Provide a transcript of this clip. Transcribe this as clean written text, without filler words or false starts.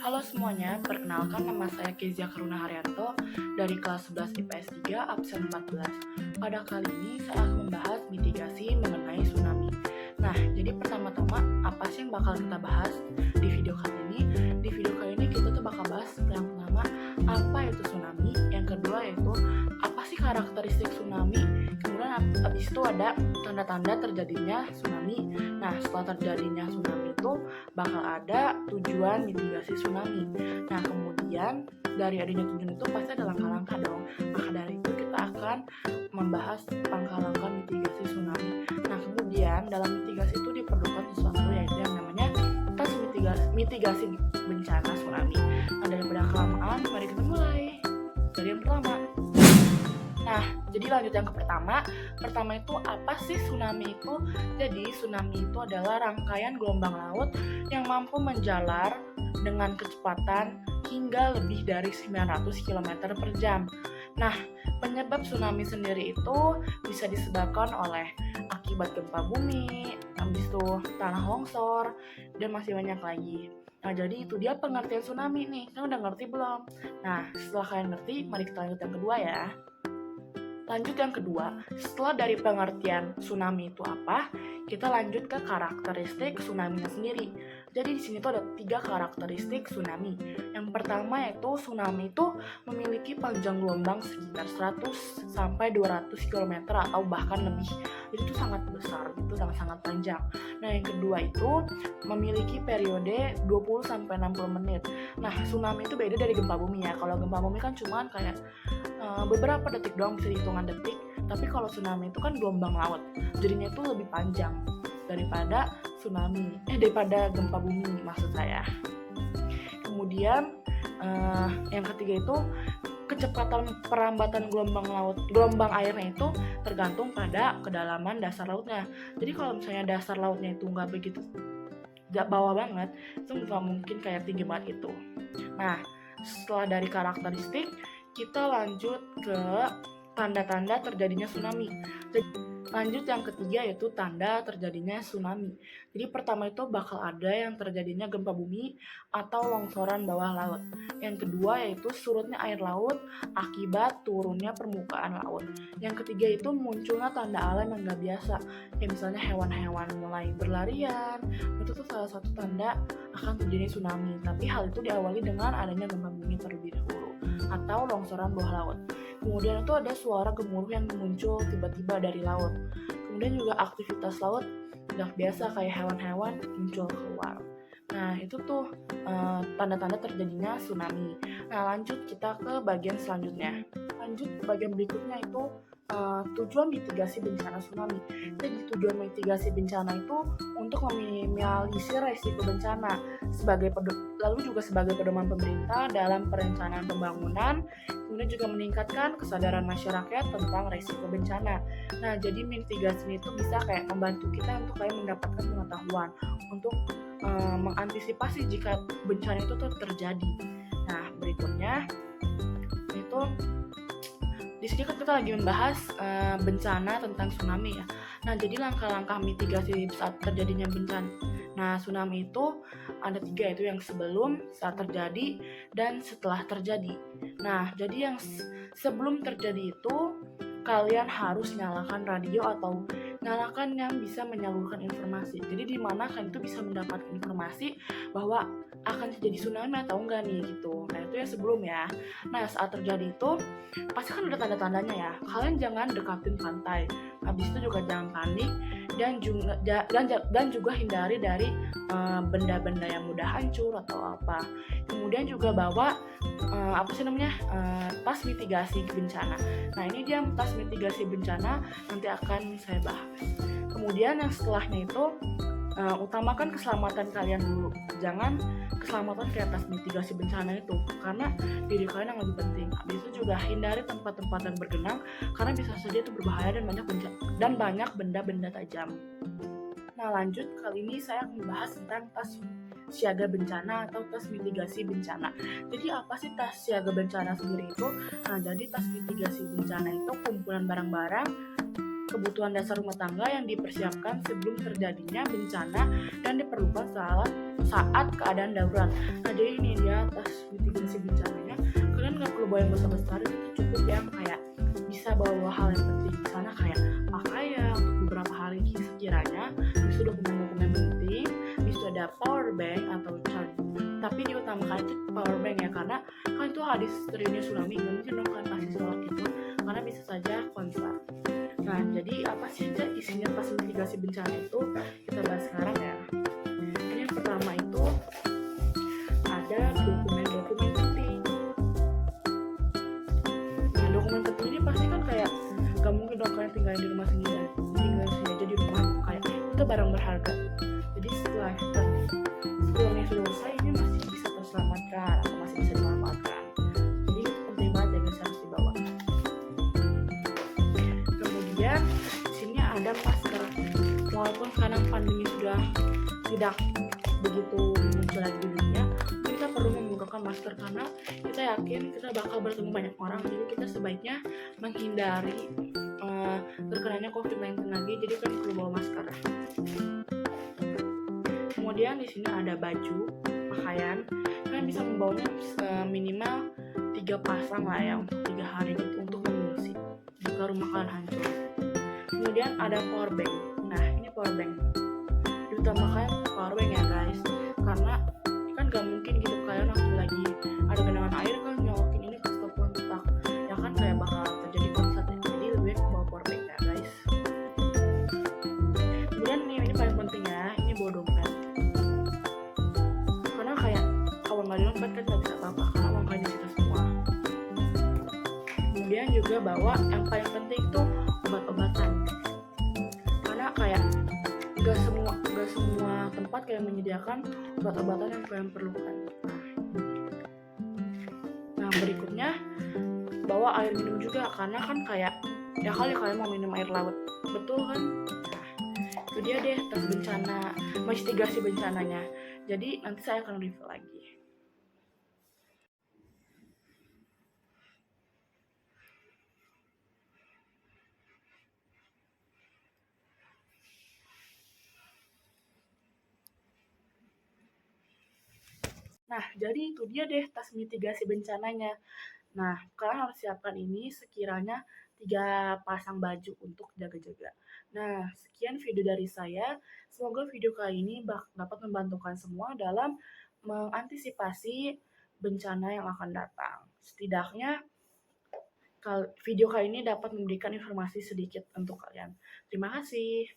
Halo semuanya, perkenalkan nama saya Kezia Karuna Haryanto dari kelas 11 IPS 3 absen 14. Pada kali ini saya akan membahas mitigasi mengenai tsunami. Nah, jadi pertama-tama apa sih yang bakal kita bahas di video kali ini? Di video kali ini kita tuh bakal bahas yang pertama, apa itu tsunami? Yang kedua yaitu apa sih karakteristik tsunami? Kemudian habis itu ada tanda-tanda terjadinya tsunami. Nah, setelah terjadinya tsunami itu bakal ada tujuan mitigasi tsunami. Nah, kemudian dari adanya tujuan itu pasti ada langkah-langkah dong. Maka dari itu kita akan membahas langkah-langkah mitigasi tsunami. Nah, kemudian dalam mitigasi itu diperlukan sesuatu yaitu yang namanya tes mitigasi bencana tsunami. Nah, daripada kelamaan, mari kita mulai dari yang pertama. Nah, jadi lanjut yang ke pertama. Pertama itu apa sih tsunami itu? Jadi tsunami itu adalah rangkaian gelombang laut yang mampu menjalar dengan kecepatan hingga lebih dari 900 km per jam. Nah, penyebab tsunami sendiri itu bisa disebabkan oleh akibat gempa bumi, habis itu tanah longsor, dan masih banyak lagi. Nah, jadi itu dia pengertian tsunami nih. Kalian udah ngerti belum? Nah, setelah kalian ngerti, mari kita lanjut yang kedua ya. Lanjut yang kedua, setelah dari pengertian tsunami itu apa, kita lanjut ke karakteristik tsunami-nya sendiri. Jadi di sini tuh ada 3 karakteristik tsunami. Yang pertama yaitu tsunami itu memiliki panjang gelombang sekitar 100 sampai 200 km atau bahkan lebih. Jadi itu sangat besar, itu sangat panjang. Nah, yang kedua itu memiliki periode 20 sampai 60 menit. Nah, tsunami itu beda dari gempa bumi ya. Kalau gempa bumi kan cuman kayak beberapa detik doang, bisa hitungan detik. Tapi kalau tsunami itu kan gelombang laut, jadinya itu lebih panjang daripada daripada gempa bumi maksud saya. Kemudian yang ketiga itu kecepatan perambatan gelombang airnya itu tergantung pada kedalaman dasar lautnya. Jadi kalau misalnya dasar lautnya itu nggak begitu bawah banget, itu nggak mungkin kayak tinggi banget itu. Nah, setelah dari karakteristik, kita lanjut ke tanda-tanda terjadinya tsunami. Lanjut yang ketiga yaitu tanda terjadinya tsunami. Jadi pertama itu bakal ada yang terjadinya gempa bumi atau longsoran bawah laut. Yang kedua yaitu surutnya air laut akibat turunnya permukaan laut. Yang ketiga itu munculnya tanda alam yang gak biasa. Kayak misalnya hewan-hewan mulai berlarian. Itu tuh salah satu tanda akan terjadi tsunami. Tapi hal itu diawali dengan adanya gempa bumi terlebih dahulu atau longsoran bawah laut. Kemudian itu ada suara gemuruh yang muncul tiba-tiba dari laut. Kemudian juga aktivitas laut nggak biasa kayak hewan-hewan muncul keluar. Nah, itu tuh tanda-tanda terjadinya tsunami. Nah, lanjut kita ke bagian selanjutnya. Lanjut ke bagian berikutnya itu tujuan mitigasi bencana tsunami. Jadi tujuan mitigasi bencana itu untuk meminimalisir resiko bencana lalu juga sebagai pedoman pemerintah dalam perencanaan pembangunan, kemudian juga meningkatkan kesadaran masyarakat tentang resiko bencana. Nah, jadi mitigasi itu bisa kayak membantu kita untuk kayak mendapatkan pengetahuan untuk mengantisipasi jika bencana itu tuh terjadi. Nah, berikutnya itu di sini kan kita lagi membahas bencana tentang tsunami ya. Nah, jadi langkah-langkah mitigasi saat terjadinya bencana. Nah, tsunami itu ada 3 yaitu yang sebelum, saat terjadi, dan setelah terjadi. Nah, jadi yang sebelum terjadi itu kalian harus nyalakan radio atau nyalakan yang bisa menyalurkan informasi. Jadi di mana kalian itu bisa mendapatkan informasi bahwa akan terjadi tsunami atau enggak nih gitu. Nah, itu yang sebelum ya. Nah, saat terjadi itu pasti kan ada tanda-tandanya ya. Kalian jangan dekatin pantai. Habis itu juga jangan panik dan juga hindari dari benda-benda yang mudah hancur atau apa. Kemudian juga bawa tas mitigasi bencana. Nah, ini dia tas mitigasi bencana, nanti akan saya bahas. Kemudian yang setelahnya itu utamakan keselamatan kalian dulu. Jangan keselamatan kayak tas mitigasi bencana itu, karena diri kalian yang lebih penting. Habis itu juga hindari tempat-tempat yang bergenang, karena bisa saja itu berbahaya dan banyak benda-benda tajam. Nah, lanjut kali ini saya akan membahas tentang tas siaga bencana atau tas mitigasi bencana. Jadi apa sih tas siaga bencana sendiri itu? Nah, jadi tas mitigasi bencana itu kumpulan barang-barang kebutuhan dasar rumah tangga yang dipersiapkan sebelum terjadinya bencana dan diperlukan saat keadaan darurat. Nah, jadi ini dia bawa yang besar-besar itu cukup yang kayak bisa bawa hal yang penting di sana kayak pakaian untuk beberapa hari sekiranya, bisa dokumen-dokumen penting, bisa ada power bank atau charge. Tapi diutamakan itu power bank ya, karena kan itu hadis terjadinya tsunami, nggak mungkin dong kan kasih sholat itu, karena bisa saja konser. Nah, jadi apa sih isinya pas mitigasi bencana itu? Kita bahas sekarang ya. Ini yang pertama itu ada dokumen-dokumen penting. Nah, dokumen penting ini pasti kan kayak gak mungkin dong kalian tinggal di rumah sendiri, tinggal aja di rumah, kayak itu barang berharga. Jadi setelahnya sudah selesai, ini masih bisa terselamatkan atau masih bisa dimanfaatkan. Jadi itu penting banget ya guys, harus dibawa. Kemudian di sini ada masker. Walaupun sekarang pandemi sudah tidak begitu muncul lagi di dunia, kita perlu menggunakan masker karena kita yakin kita bakal bertemu banyak orang. Jadi kita sebaiknya menghindari terkenanya COVID-19 lagi. Jadi kan perlu bawa masker. Kemudian di sini ada baju, pakaian. Kalian bisa membawanya minimal 3 pasang lah ya untuk 3 hari gitu untuk mengungsi jika rumah kalian hancur. Kemudian ada power bank. Nah, ini power bank. Diutamakan power bank ya guys, karena kan gak mungkin gitu kalian waktu lagi ada genangan air kan nyolokin ini ke stop kontak, ya kan kayak bakal terjadi konslet. Jadi lebih baik bawa power bank ya guys. Kemudian ini paling penting ya, ini bawa dompet. Karena kayak kalau nggak ada dompet kan nggak bisa apa-apa karena uang kalian disita semua. Kemudian juga bawa yang paling penting tuh obat-obatan, karena kayak gak semua tempat kayak menyediakan obat-obatan yang kalian perlukan. Nah, berikutnya bawa air minum juga, karena kan kayak ya kali kalian mau minum air laut, betul kan? Nah, itu dia deh tas bencana, mitigasi bencananya. Jadi nanti saya akan review lagi. Nah, jadi itu dia deh tas mitigasi bencananya. Nah, kalian harus siapkan ini sekiranya 3 pasang baju untuk jaga-jaga. Nah, sekian video dari saya. Semoga video kali ini dapat membantukan semua dalam mengantisipasi bencana yang akan datang. Setidaknya video kali ini dapat memberikan informasi sedikit untuk kalian. Terima kasih.